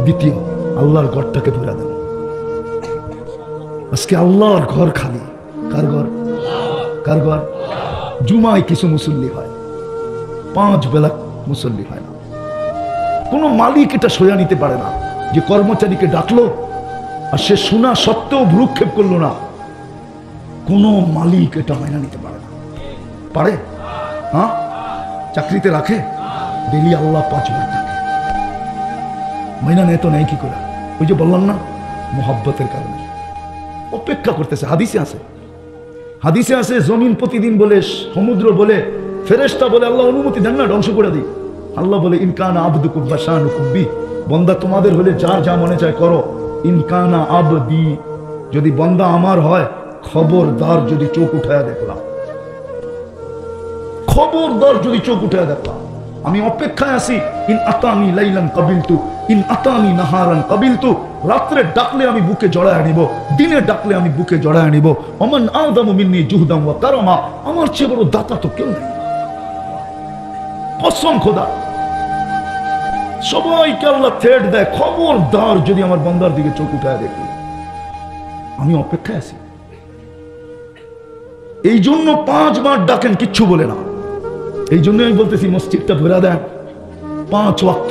দ্বিতীয় আল্লাহর ঘরটাকে ধরে দেন। আজকে আল্লাহর ঘর খালি। কার ঘর? কার ঘর? জুমায় কিছু মুসল্লি হয়, 5 বেলা মুসল্লি হয় না। কোন মালিক এটা সইয়া নিতে পারে না যে কর্মচারীকে ডাকলো আর সে শোনা সত্ত্বেও ভ্রুক্ষেপ করলো না। কোন মালিক এটা মাইনা নিতে পারে না। পারে? হ্যাঁ। চাকরিতে রাখে, ডেলি আল্লাহ 5 বার ডাকে, মাইনা নেই তো নেই কি করে? ওই যে বললাম না, মোহাব্বতের কারণে অপেক্ষা করতেছে। হাদিসে আছে, হাদিসে আছে জমিন প্রতিদিন বলে, সমুদ্র বলে, ফেরেশতা বলে আল্লাহ অনুমতি দেন না ধ্বংস করে দিই। আল্লাহ বলে ইনকানা আবদুকুম বাশানুকুম বি, বান্দা তোমাদের হলে যার যা মনে চায় করো। ইনকানা আবদি, যদি বান্দা আমার হয় খবরদার যদি চোখ উঠায় দেখলাম, খবরদার যদি চোখ উঠায় দেখলাম। আমি অপেক্ষায় আছি। ইন আতানি লাইলান কাবিলতু ইন আতানি নাহারান কাবিলতু। রাত্রে ডাকলে আমি বুকে জড়ায় নিব, দিনে ডাকলে আমি বুকে জড়ায় নিব। ওমান আযামু মিন্নি জুহদাম ওয়া কারামা, আমার চেয়ে বড় দাতা তো কেউ নেই। কসম খোদা, সবাইকে আল্লাহ থ্রেট দেয়, খবরদার যদি আমার বান্দার দিকে চোখ উঠায় দেখি। আমি অপেক্ষায় আছি। এই জন্য 5 বার ডাকেন, কিচ্ছু বলে না। এই জন্য আমি বলতেছি মসজিদটা ভরা দেন 5 ওয়াক্ত।